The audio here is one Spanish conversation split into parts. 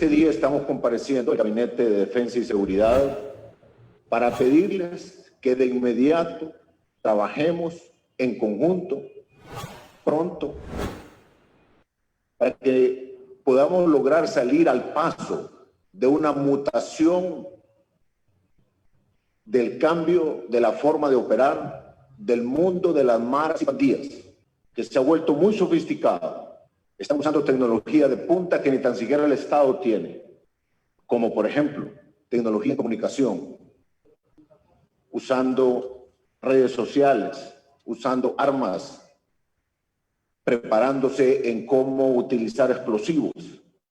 este día estamos compareciendo al Gabinete de Defensa y Seguridad para pedirles que de inmediato trabajemos en conjunto, pronto, para que podamos lograr salir al paso de una mutación del cambio de la forma de operar del mundo de las maras y pandillas, que se ha vuelto muy sofisticado. Están usando tecnología de punta que ni tan siquiera el Estado tiene, como por ejemplo, tecnología de comunicación, usando redes sociales, usando armas, preparándose en cómo utilizar explosivos.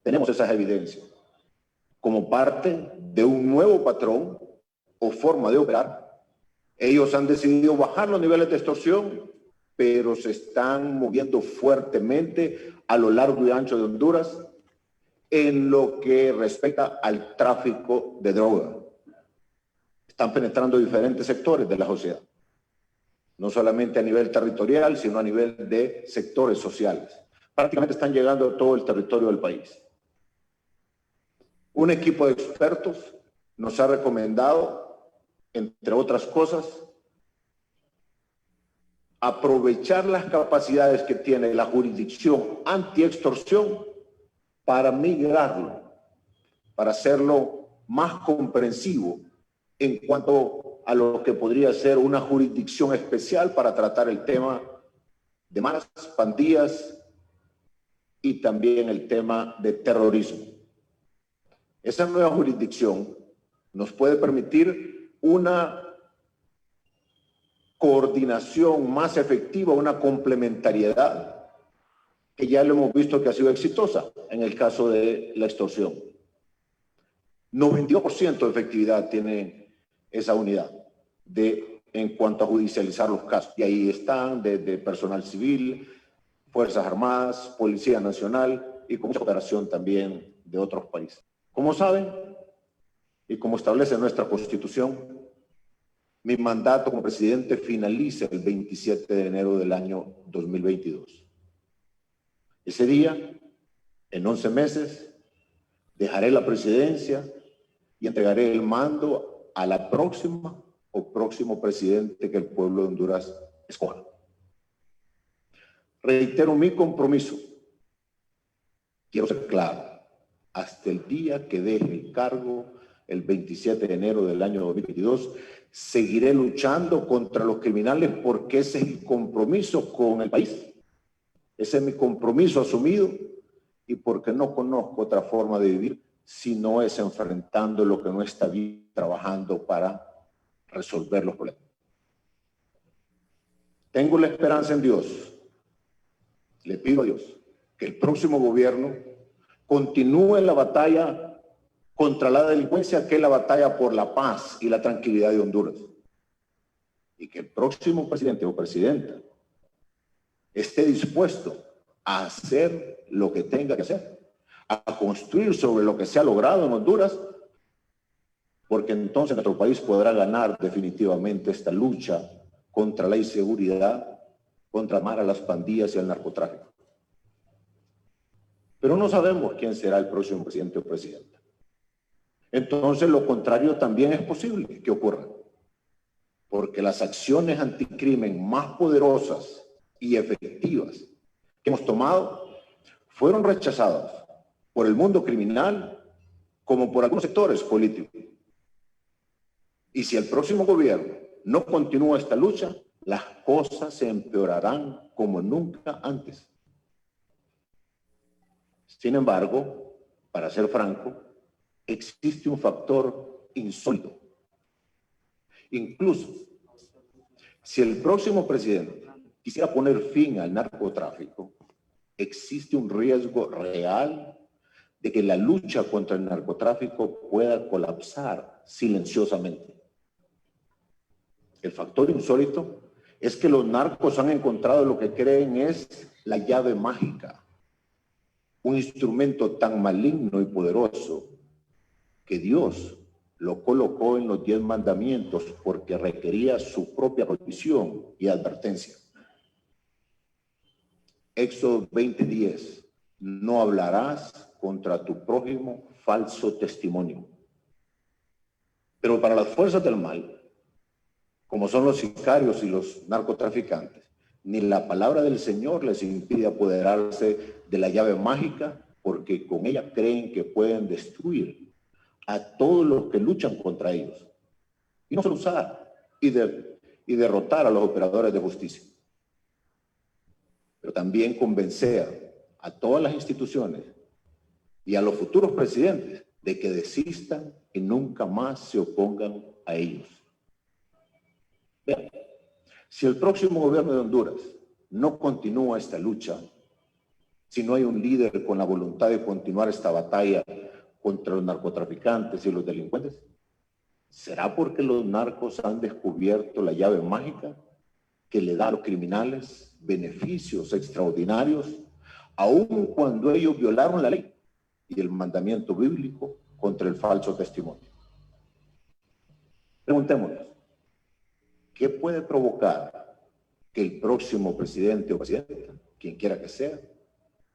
Tenemos esas evidencias. Como parte de un nuevo patrón o forma de operar, ellos han decidido bajar los niveles de extorsión, pero se están moviendo fuertemente a lo largo y ancho de Honduras en lo que respecta al tráfico de droga. Están penetrando diferentes sectores de la sociedad, no solamente a nivel territorial, sino a nivel de sectores sociales. Prácticamente están llegando a todo el territorio del país. Un equipo de expertos nos ha recomendado, entre otras cosas, aprovechar las capacidades que tiene la jurisdicción anti-extorsión para migrarlo, para hacerlo más comprensivo en cuanto a lo que podría ser una jurisdicción especial para tratar el tema de maras, pandillas y también el tema de terrorismo. Esa nueva jurisdicción nos puede permitir una coordinación más efectiva, una complementariedad que ya lo hemos visto que ha sido exitosa en el caso de la extorsión. 92% de efectividad tiene esa unidad en cuanto a judicializar los casos. Y ahí están desde personal civil, Fuerzas Armadas, Policía Nacional y con mucha cooperación también de otros países. Como saben, y como establece nuestra Constitución, mi mandato como presidente finaliza el 27 de enero del año 2022. Ese día, en 11 meses, dejaré la presidencia y entregaré el mando a la próxima o próximo presidente que el pueblo de Honduras escoja. Reitero mi compromiso. Quiero ser claro. Hasta el día que deje el cargo, el 27 de enero del año 2022, seguiré luchando contra los criminales porque ese es el compromiso con el país. Ese es mi compromiso asumido y porque no conozco otra forma de vivir si no es enfrentando lo que no está bien, trabajando para resolver los problemas. Tengo la esperanza en Dios. Le pido a Dios que el próximo gobierno continúe la batalla contra la delincuencia, que es la batalla por la paz y la tranquilidad de Honduras. Y que el próximo presidente o presidenta esté dispuesto a hacer lo que tenga que hacer, a construir sobre lo que se ha logrado en Honduras, porque entonces nuestro país podrá ganar definitivamente esta lucha contra la inseguridad, contra las pandillas y el narcotráfico. Pero no sabemos quién será el próximo presidente o presidenta. Entonces lo contrario también es posible que ocurra, porque las acciones anticrimen más poderosas y efectivas que hemos tomado fueron rechazadas por el mundo criminal como por algunos sectores políticos. Y si el próximo gobierno no continúa esta lucha, las cosas se empeorarán como nunca antes. Sin embargo, para ser franco, existe un factor insólito. Incluso, si el próximo presidente quisiera poner fin al narcotráfico, existe un riesgo real de que la lucha contra el narcotráfico pueda colapsar silenciosamente. El factor insólito es que los narcos han encontrado lo que creen es la llave mágica, un instrumento tan maligno y poderoso que Dios lo colocó en los 10 mandamientos porque requería su propia prohibición y advertencia. Éxodo 20:10, no hablarás contra tu prójimo falso testimonio. Pero para las fuerzas del mal, como son los sicarios y los narcotraficantes, ni la palabra del Señor les impide apoderarse de la llave mágica, porque con ella creen que pueden destruir a todos los que luchan contra ellos. Y no solo usar y derrotar a los operadores de justicia, pero también convencer a todas las instituciones y a los futuros presidentes de que desistan y nunca más se opongan a ellos. Vean, si el próximo gobierno de Honduras no continúa esta lucha, si no hay un líder con la voluntad de continuar esta batalla contra los narcotraficantes y los delincuentes, ¿será porque los narcos han descubierto la llave mágica que le da a los criminales beneficios extraordinarios, aun cuando ellos violaron la ley y el mandamiento bíblico contra el falso testimonio? Preguntémonos, ¿qué puede provocar que el próximo presidente o presidenta, quien quiera que sea,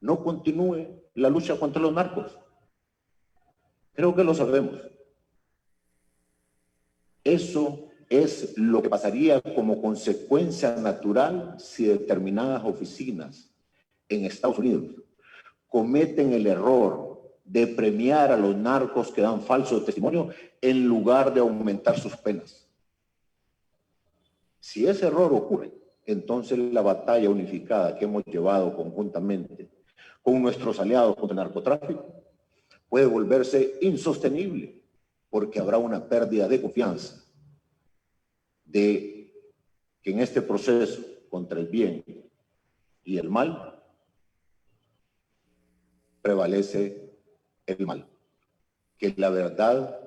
no continúe la lucha contra los narcos? Creo que lo sabemos. Eso es lo que pasaría como consecuencia natural si determinadas oficinas en Estados Unidos cometen el error de premiar a los narcos que dan falso testimonio en lugar de aumentar sus penas. Si ese error ocurre, entonces la batalla unificada que hemos llevado conjuntamente con nuestros aliados contra el narcotráfico puede volverse insostenible, porque habrá una pérdida de confianza de que en este proceso contra el bien y el mal prevalece el mal, que la verdad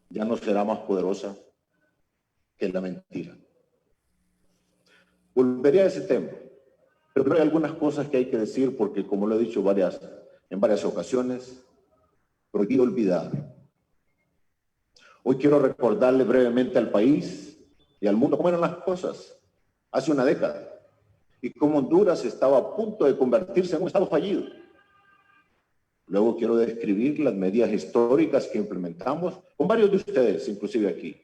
ya no será más poderosa que la mentira. Volveré a ese tema, pero hay algunas cosas que hay que decir porque, como lo he dicho en varias ocasiones, prohibido olvidar. Hoy quiero recordarle brevemente al país y al mundo cómo eran las cosas hace una década y cómo Honduras estaba a punto de convertirse en un estado fallido. Luego quiero describir las medidas históricas que implementamos con varios de ustedes, inclusive aquí,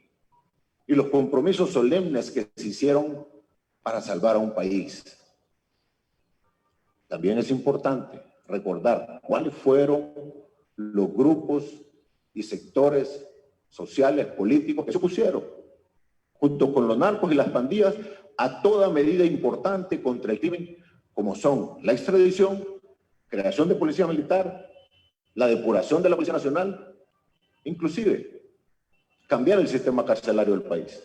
y los compromisos solemnes que se hicieron para salvar a un país. También es importante recordar cuáles fueron los grupos y sectores sociales, políticos que se opusieron, junto con los narcos y las pandillas, a toda medida importante contra el crimen, como son la extradición, creación de policía militar, la depuración de la Policía Nacional, inclusive cambiar el sistema carcelario del país.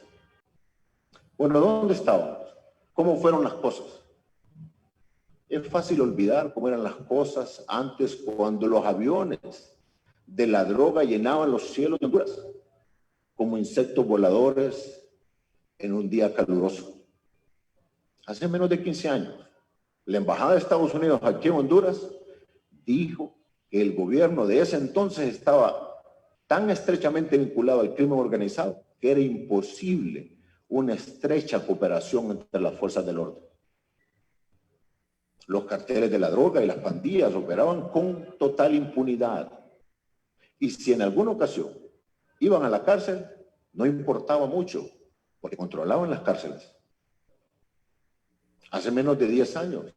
Bueno, ¿dónde estábamos? ¿Cómo fueron las cosas? Es fácil olvidar cómo eran las cosas antes, cuando los aviones de la droga llenaban los cielos de Honduras como insectos voladores en un día caluroso. Hace menos de 15 años, la Embajada de Estados Unidos aquí en Honduras dijo que el gobierno de ese entonces estaba tan estrechamente vinculado al crimen organizado que era imposible una estrecha cooperación entre las fuerzas del orden. Los carteles de la droga y las pandillas operaban con total impunidad. Y si en alguna ocasión iban a la cárcel, no importaba mucho, porque controlaban las cárceles. Hace menos de 10 años,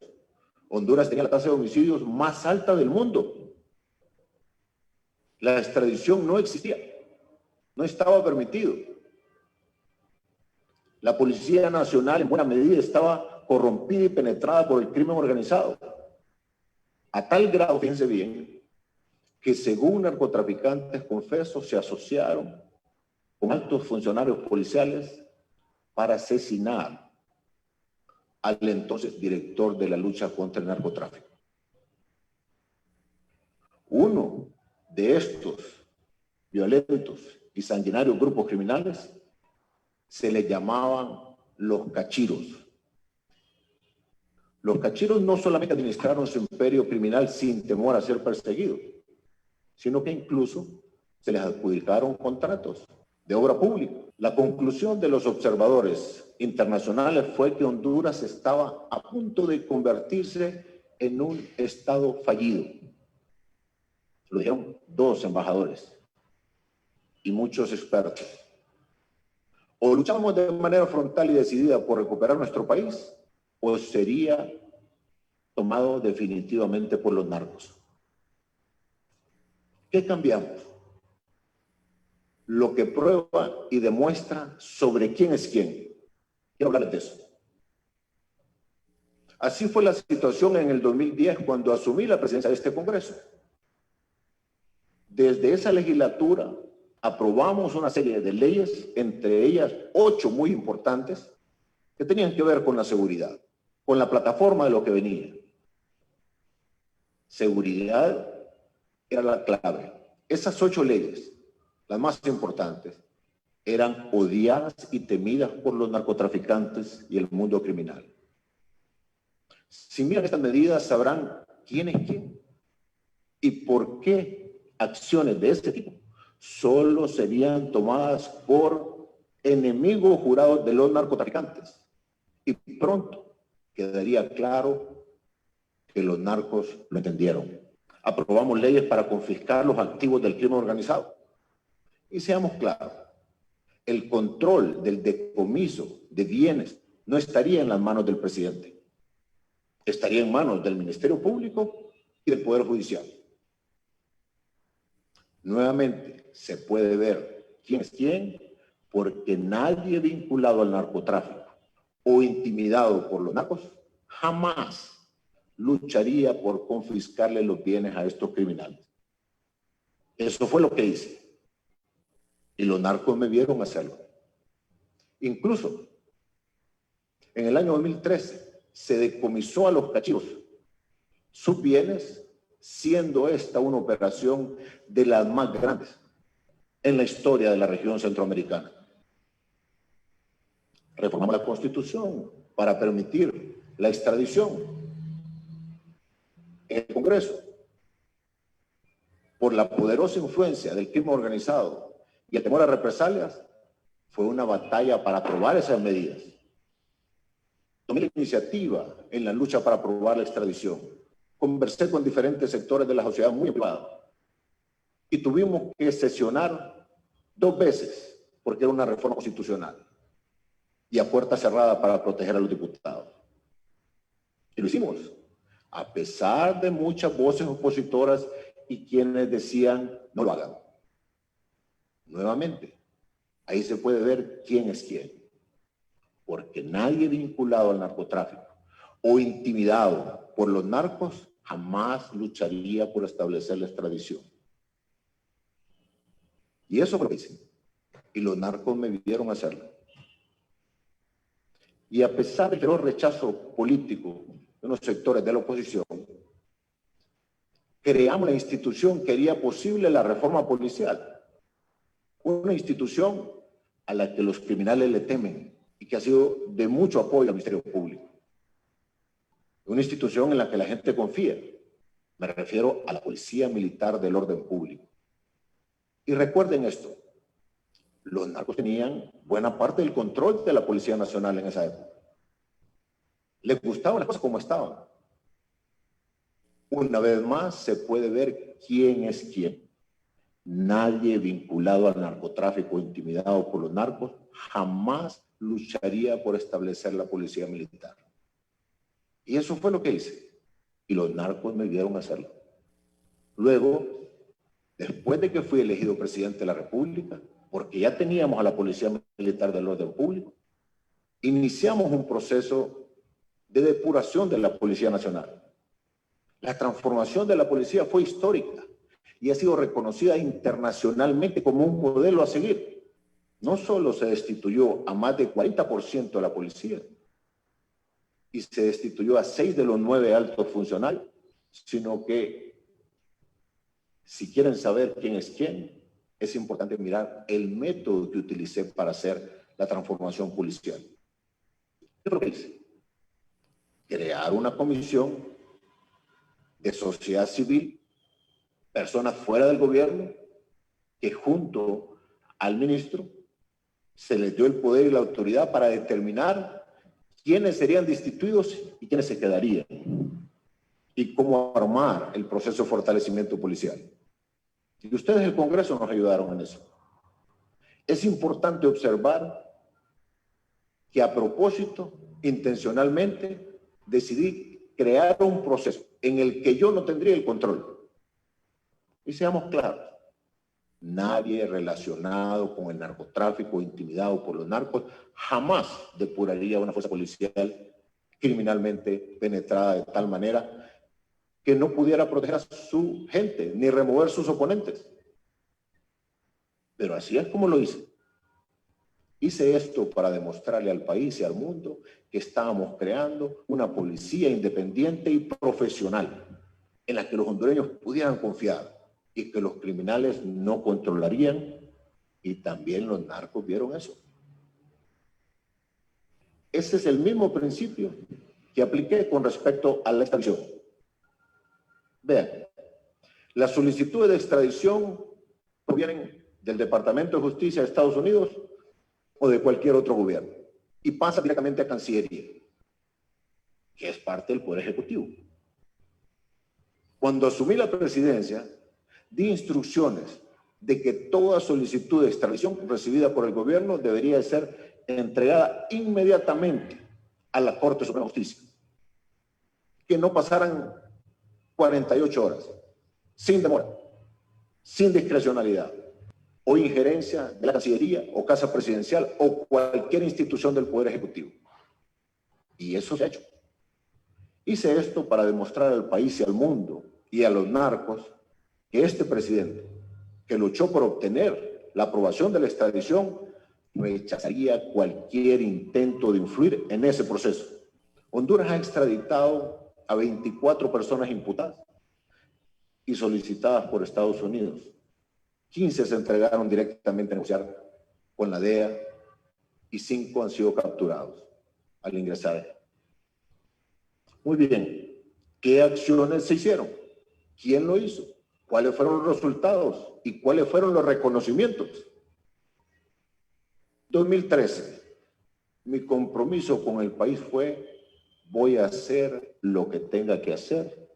Honduras tenía la tasa de homicidios más alta del mundo. La extradición no existía, no estaba permitido. La Policía Nacional en buena medida estaba corrompida y penetrada por el crimen organizado. A tal grado, fíjense bien, que según narcotraficantes confesos se asociaron con altos funcionarios policiales para asesinar al entonces director de la lucha contra el narcotráfico. Uno de estos violentos y sanguinarios grupos criminales se les llamaban los cachiros. Los cachiros no solamente administraron su imperio criminal sin temor a ser perseguidos, sino que incluso se les adjudicaron contratos de obra pública. La conclusión de los observadores internacionales fue que Honduras estaba a punto de convertirse en un estado fallido. lo dijeron 2 embajadores y muchos expertos. O luchamos de manera frontal y decidida por recuperar nuestro país, o sería tomado definitivamente por los narcos. ¿Qué cambiamos? Lo que prueba y demuestra sobre quién es quién. Quiero hablarles de eso. Así fue la situación en el 2010 cuando asumí la presidencia de este Congreso. Desde esa legislatura aprobamos una serie de leyes, entre ellas 8 muy importantes, que tenían que ver con la seguridad, con la plataforma de lo que venía. Seguridad era la clave. Esas 8 leyes, las más importantes, eran odiadas y temidas por los narcotraficantes y el mundo criminal. Si miran estas medidas, sabrán quién es quién y por qué acciones de este tipo solo serían tomadas por enemigos jurados de los narcotraficantes. Y pronto quedaría claro que los narcos lo entendieron. Aprobamos leyes para confiscar los activos del crimen organizado. Y seamos claros, el control del decomiso de bienes no estaría en las manos del presidente. Estaría en manos del Ministerio Público y del Poder Judicial. Nuevamente, se puede ver quién es quién, porque nadie vinculado al narcotráfico o intimidado por los narcos jamás lucharía por confiscarle los bienes a estos criminales. Eso fue lo que hice. Y los narcos me vieron hacerlo. Incluso, en el año 2013, se decomisó a los cachivos sus bienes, siendo esta una operación de las más grandes en la historia de la región centroamericana. Reformamos la Constitución para permitir la extradición. En el Congreso, por la poderosa influencia del crimen organizado y el temor a represalias, fue una batalla para aprobar esas medidas. Tomé la iniciativa en la lucha para aprobar la extradición. Conversé con diferentes sectores de la sociedad muy privada y tuvimos que sesionar 2 veces porque era una reforma constitucional y a puerta cerrada para proteger a los diputados. Y lo hicimos, a pesar de muchas voces opositoras y quienes decían no lo hagan. Nuevamente, ahí se puede ver quién es quién. Porque nadie vinculado al narcotráfico o intimidado por los narcos jamás lucharía por establecer la extradición. Y eso fue lo que hice. Y los narcos me vieron hacerlo. Y a pesar del feroz rechazo político de unos sectores de la oposición, creamos la institución que haría posible la reforma policial. Una institución a la que los criminales le temen y que ha sido de mucho apoyo al Ministerio Público. Una institución en la que la gente confía. Me refiero a la Policía Militar del Orden Público. Y recuerden esto, los narcos tenían buena parte del control de la Policía Nacional en esa época. Les gustaban las cosas como estaban. Una vez más se puede ver quién es quién. Nadie vinculado al narcotráfico o intimidado por los narcos jamás lucharía por establecer la policía militar. Y eso fue lo que hice. Y los narcos me vieron hacerlo. Luego, después de que fui elegido presidente de la República, porque ya teníamos a la Policía Militar del Orden Público, iniciamos un proceso de depuración de la Policía Nacional. La transformación de la policía fue histórica y ha sido reconocida internacionalmente como un modelo a seguir. No solo se destituyó a más del 40% de la policía y se destituyó a 6 de los 9 altos funcionarios, sino que si quieren saber quién es quién, es importante mirar el método que utilicé para hacer la transformación policial. ¿Qué es lo que hice? Crear una comisión de sociedad civil, personas fuera del gobierno, que junto al ministro se les dio el poder y la autoridad para determinar quiénes serían destituidos y quiénes se quedarían, y cómo armar el proceso de fortalecimiento policial. Y ustedes, el Congreso, nos ayudaron en eso. Es importante observar que a propósito, intencionalmente, decidí crear un proceso en el que yo no tendría el control. Y seamos claros, nadie relacionado con el narcotráfico, intimidado por los narcos, jamás depuraría una fuerza policial criminalmente penetrada de tal manera que no pudiera proteger a su gente ni remover sus oponentes. Pero así es como lo hice. Hice esto para demostrarle al país y al mundo que estábamos creando una policía independiente y profesional en la que los hondureños pudieran confiar y que los criminales no controlarían, y también los narcos vieron eso. Ese es el mismo principio que apliqué con respecto a la extradición. Vean, las solicitudes de extradición provienen del Departamento de Justicia de Estados Unidos o de cualquier otro gobierno y pasa directamente a Cancillería, que es parte del Poder Ejecutivo. Cuando asumí la presidencia, di instrucciones de que toda solicitud de extradición recibida por el gobierno debería ser entregada inmediatamente a la Corte Suprema de Justicia, que no pasaran 48 horas, sin demora, sin discrecionalidad o injerencia de la Cancillería o Casa Presidencial o cualquier institución del Poder Ejecutivo. Y eso se ha hecho. Hice esto para demostrar al país y al mundo y a los narcos que este presidente, que luchó por obtener la aprobación de la extradición, rechazaría cualquier intento de influir en ese proceso. Honduras ha extraditado a 24 personas imputadas y solicitadas por Estados Unidos. 15 se entregaron directamente a negociar con la DEA y 5 han sido capturados al ingresar. Muy bien, ¿qué acciones se hicieron? ¿Quién lo hizo? ¿Cuáles fueron los resultados? ¿Y cuáles fueron los reconocimientos? 2013, mi compromiso con el país fue: voy a hacer lo que tenga que hacer,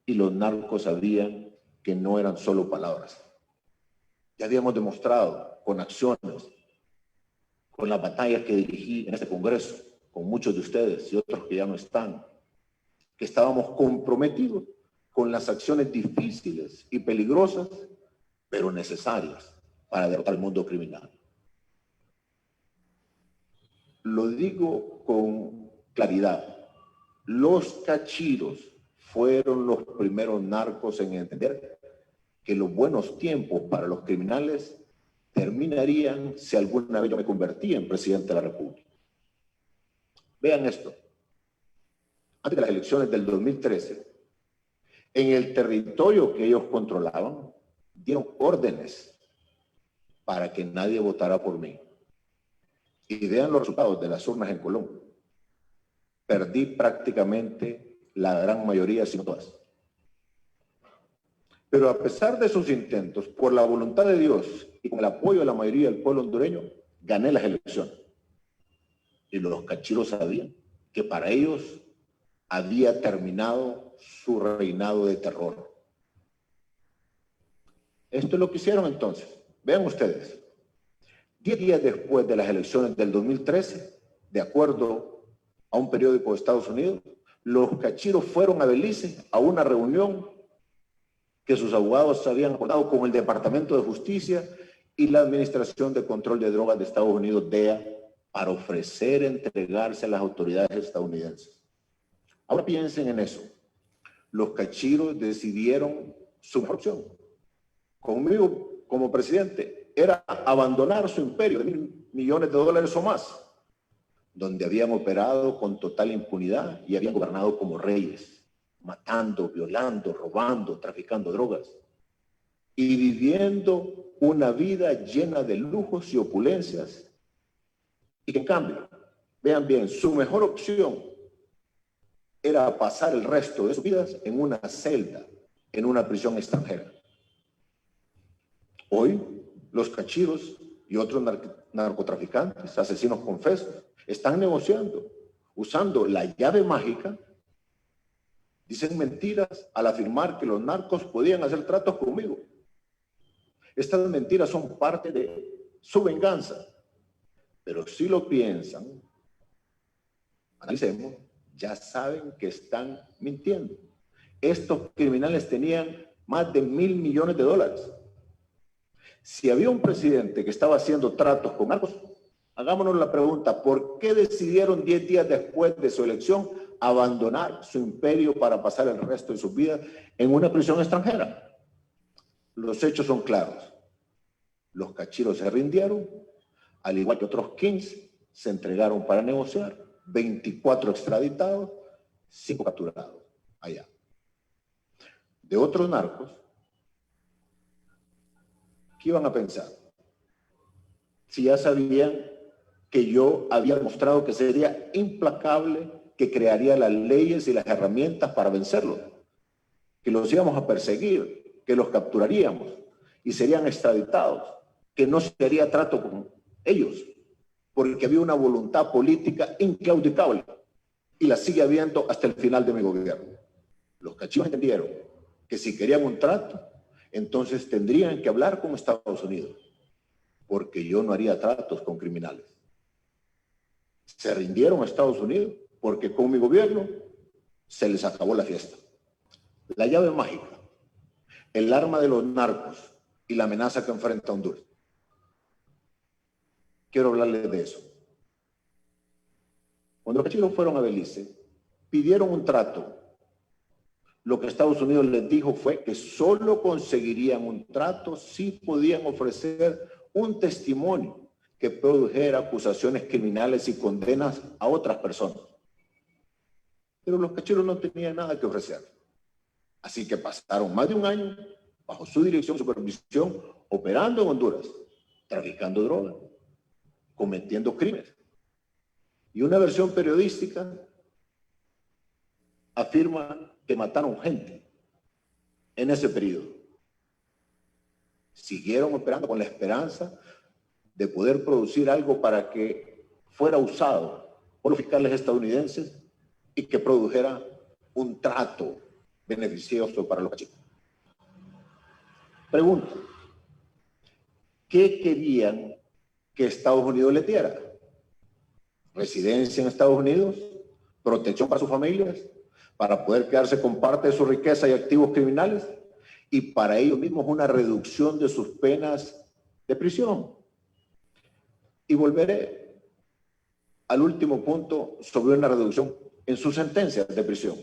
y los narcos sabían que no eran solo palabras. Ya habíamos demostrado con acciones, con las batallas que dirigí en este Congreso, con muchos de ustedes y otros que ya no están, que estábamos comprometidos con las acciones difíciles y peligrosas, pero necesarias para derrotar el mundo criminal. Lo digo con claridad. Los cachiros fueron los primeros narcos en entender que los buenos tiempos para los criminales terminarían si alguna vez yo me convertía en presidente de la República. Vean esto. Antes de las elecciones del 2013, en el territorio que ellos controlaban, dieron órdenes para que nadie votara por mí. Y vean los resultados de las urnas en Colón. Perdí prácticamente la gran mayoría, si no todas. Pero a pesar de sus intentos, por la voluntad de Dios y con el apoyo de la mayoría del pueblo hondureño, gané las elecciones. Y los cachiros sabían que para ellos había terminado su reinado de terror. Esto es lo que hicieron entonces. Vean ustedes. 10 días después de las elecciones del 2013, de acuerdo a un periódico de Estados Unidos, los cachiros fueron a Belice a una reunión que sus abogados habían acordado con el Departamento de Justicia y la Administración de Control de Drogas de Estados Unidos, DEA, para ofrecer entregarse a las autoridades estadounidenses. Ahora piensen en eso. Los cachiros decidieron su mejor opción. Conmigo, como presidente, era abandonar su imperio de $1.000 millones o más, donde habían operado con total impunidad y habían gobernado como reyes, matando, violando, robando, traficando drogas y viviendo una vida llena de lujos y opulencias. Y que en cambio, vean bien, su mejor opción era pasar el resto de sus vidas en una celda, en una prisión extranjera. Hoy, los cachiros y otros narcotraficantes, asesinos confesos, están negociando, usando la llave mágica. Dicen mentiras al afirmar que los narcos podían hacer tratos conmigo. Estas mentiras son parte de su venganza. Pero si lo piensan, analicemos, ya saben que están mintiendo. Estos criminales tenían más de $1.000 millones. Si había un presidente que estaba haciendo tratos con narcos, hagámonos la pregunta, ¿por qué decidieron 10 días después de su elección abandonar su imperio para pasar el resto de sus vidas en una prisión extranjera? Los hechos son claros. Los cachiros se rindieron, al igual que otros 15 se entregaron para negociar, 24 extraditados, 5 capturados allá. De otros narcos, ¿qué iban a pensar? Si ya sabían que yo había demostrado que sería implacable, que crearía las leyes y las herramientas para vencerlos, que los íbamos a perseguir, que los capturaríamos y serían extraditados, que no se haría trato con ellos, porque había una voluntad política inclaudicable y la sigue habiendo hasta el final de mi gobierno. Los cachitos entendieron que si querían un trato, entonces tendrían que hablar con Estados Unidos, porque yo no haría tratos con criminales. Se rindieron a Estados Unidos porque con mi gobierno se les acabó la fiesta. La llave mágica, el arma de los narcos y la amenaza que enfrenta Honduras. Quiero hablarles de eso. Cuando los cachitos fueron a Belice, pidieron un trato. Lo que Estados Unidos les dijo fue que solo conseguirían un trato si podían ofrecer un testimonio que produjera acusaciones criminales y condenas a otras personas. Pero los cachitos no tenían nada que ofrecer. Así que pasaron más de un año bajo su dirección y supervisión, operando en Honduras, traficando droga, cometiendo crímenes. Y una versión periodística afirma que mataron gente en ese periodo. Siguieron operando con la esperanza de poder producir algo para que fuera usado por los fiscales estadounidenses y que produjera un trato beneficioso para los cachitos. Pregunta, ¿qué querían que Estados Unidos les diera? ¿Residencia en Estados Unidos? ¿Protección para sus familias? ¿Para poder quedarse con parte de su riqueza y activos criminales? Y para ellos mismos una reducción de sus penas de prisión. Y volveré al último punto sobre una reducción en sus sentencias de prisión.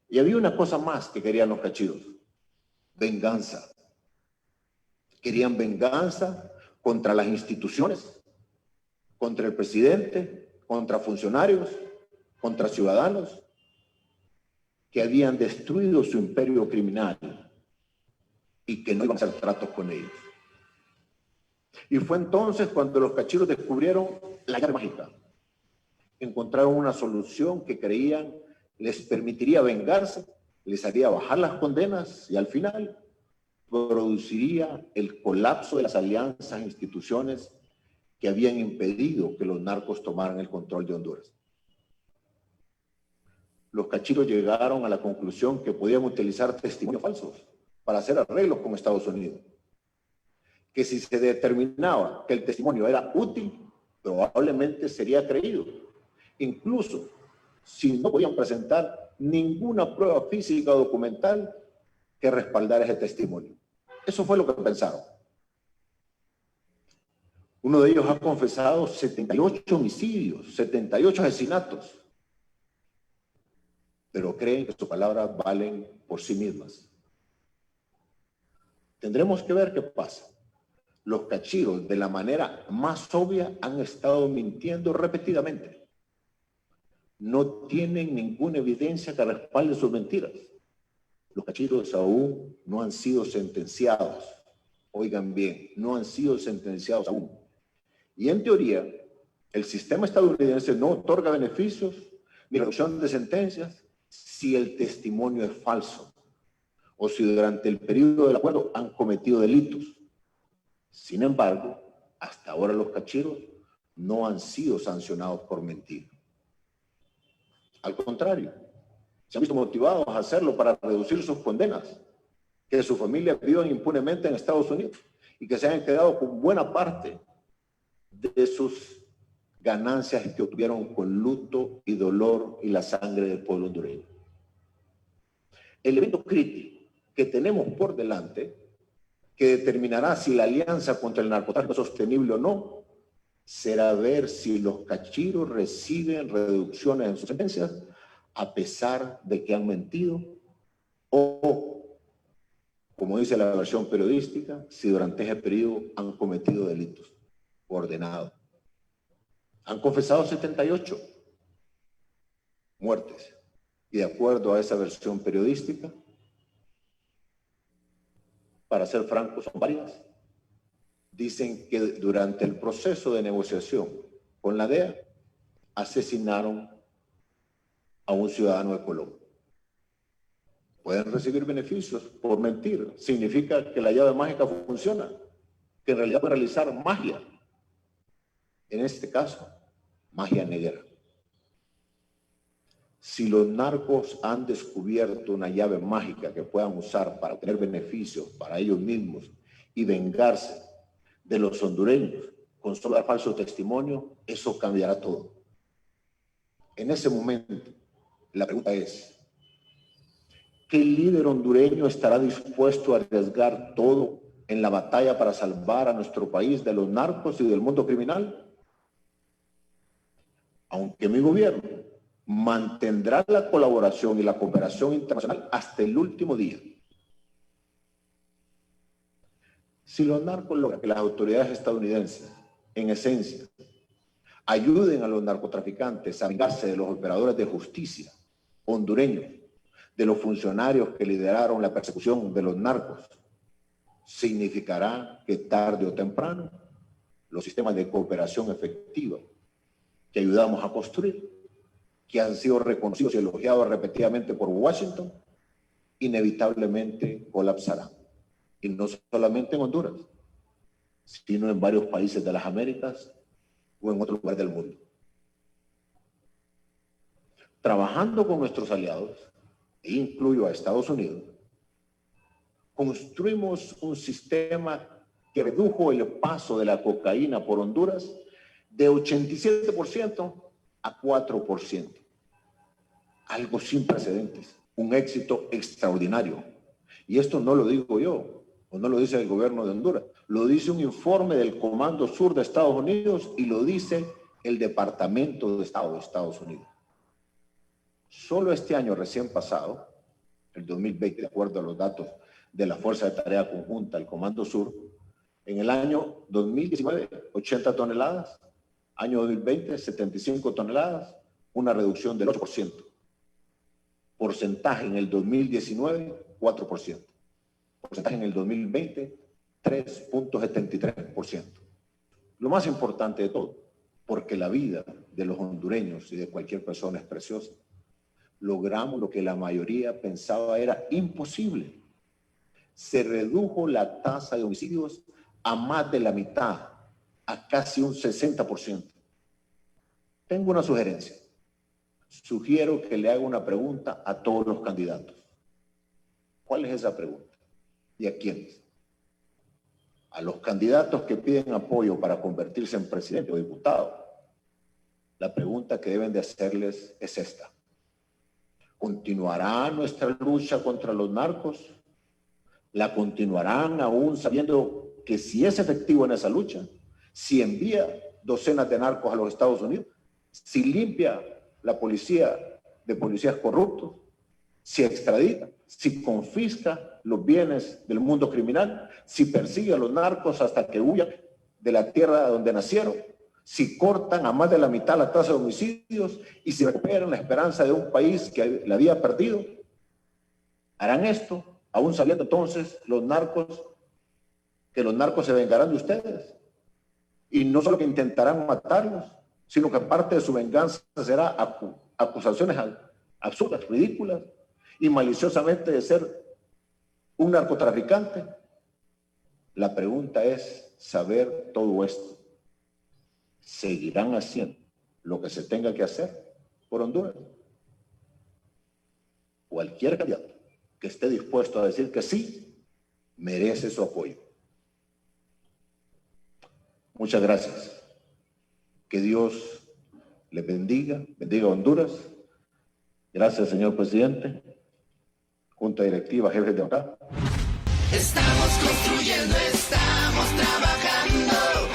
Y había una cosa más que querían los cachitos: venganza. Querían venganza contra las instituciones, contra el presidente, contra funcionarios, contra ciudadanos que habían destruido su imperio criminal y que no iban a hacer tratos con ellos. Y fue entonces cuando los cachitos descubrieron la llave mágica. Encontraron una solución que creían les permitiría vengarse, les haría bajar las condenas y al final produciría el colapso de las alianzas e instituciones que habían impedido que los narcos tomaran el control de Honduras. Los cachitos llegaron a la conclusión que podían utilizar testimonios falsos para hacer arreglos con Estados Unidos. Que si se determinaba que el testimonio era útil, probablemente sería creído, incluso si no podían presentar ninguna prueba física o documental que respaldara ese testimonio. Eso fue lo que pensaron. Uno de ellos ha confesado 78 homicidios, 78 asesinatos, pero creen que sus palabras valen por sí mismas. Tendremos que ver qué pasa. Los cachitos, de la manera más obvia, han estado mintiendo repetidamente. No tienen ninguna evidencia que respalde sus mentiras. Los cachitos aún no han sido sentenciados. Oigan bien, no han sido sentenciados aún. Y en teoría, el sistema estadounidense no otorga beneficios ni reducción de sentencias si el testimonio es falso o si durante el periodo del acuerdo han cometido delitos. Sin embargo, hasta ahora los cachitos no han sido sancionados por mentir. Al contrario, se han visto motivados a hacerlo para reducir sus condenas, que su familia vivan impunemente en Estados Unidos y que se hayan quedado con buena parte de sus ganancias que obtuvieron con luto y dolor y la sangre del pueblo hondureño. El evento crítico que tenemos por delante, que determinará si la alianza contra el narcotráfico es sostenible o no, será ver si los cachiros reciben reducciones en sus sentencias a pesar de que han mentido o, como dice la versión periodística, si durante ese periodo han cometido delitos ordenados. Han confesado 78 muertes y de acuerdo a esa versión periodística, para ser francos, son varias. Dicen que durante el proceso de negociación con la DEA asesinaron a un ciudadano de Colombia. Pueden recibir beneficios por mentir. Significa que la llave mágica funciona, que en realidad pueden realizar magia. En este caso, magia negra. Si los narcos han descubierto una llave mágica que puedan usar para obtener beneficios para ellos mismos y vengarse de los hondureños con solo dar falso testimonio, eso cambiará todo. En ese momento, la pregunta es, ¿qué líder hondureño estará dispuesto a arriesgar todo en la batalla para salvar a nuestro país de los narcos y del mundo criminal? Aunque mi gobierno mantendrá la colaboración y la cooperación internacional hasta el último día. Si los narcos logran que las autoridades estadounidenses, en esencia, ayuden a los narcotraficantes a vengarse de los operadores de justicia hondureños, de los funcionarios que lideraron la persecución de los narcos, significará que tarde o temprano los sistemas de cooperación efectiva que ayudamos a construir, que han sido reconocidos y elogiados repetidamente por Washington, inevitablemente colapsarán. Y no solamente en Honduras, sino en varios países de las Américas o en otros lugares del mundo. Trabajando con nuestros aliados, e incluyo a Estados Unidos, construimos un sistema que redujo el paso de la cocaína por Honduras de 87% a 4%. Algo sin precedentes, un éxito extraordinario. Y esto no lo digo yo, o no lo dice el gobierno de Honduras, lo dice un informe del Comando Sur de Estados Unidos y lo dice el Departamento de Estado de Estados Unidos. Solo este año recién pasado, el 2020, de acuerdo a los datos de la Fuerza de Tarea Conjunta, el Comando Sur, en el año 2019, 80 toneladas, año 2020, 75 toneladas, una reducción del 8%. Porcentaje en el 2019, 4%. Porcentaje en el 2020, 3.73%. Lo más importante de todo, porque la vida de los hondureños y de cualquier persona es preciosa, logramos lo que la mayoría pensaba era imposible. Se redujo la tasa de homicidios a más de la mitad, a casi un 60%. Tengo una sugerencia. Sugiero que le haga una pregunta a todos los candidatos. ¿Cuál es esa pregunta? ¿Y a quiénes? A los candidatos que piden apoyo para convertirse en presidente o diputado. La pregunta que deben de hacerles es esta. ¿Continuará nuestra lucha contra los narcos? ¿La continuarán aún sabiendo que si es efectivo en esa lucha, si envía docenas de narcos a los Estados Unidos, si limpia la policía de policías corruptos, si extradita, si confisca los bienes del mundo criminal, si persigue a los narcos hasta que huyan de la tierra donde nacieron, si cortan a más de la mitad la tasa de homicidios y si recuperan la esperanza de un país que la había perdido? ¿Harán esto aún sabiendo entonces los narcos que los narcos se vengarán de ustedes? Y no solo que intentarán matarlos, sino que parte de su venganza será acusaciones absurdas, ridículas y maliciosamente de ser un narcotraficante. La pregunta es saber todo esto. ¿Seguirán haciendo lo que se tenga que hacer por Honduras? Cualquier candidato que esté dispuesto a decir que sí, merece su apoyo. Muchas gracias. Que Dios les bendiga, bendiga a Honduras. Gracias, señor presidente, junta directiva, jefes de bancada. Estamos construyendo, estamos trabajando.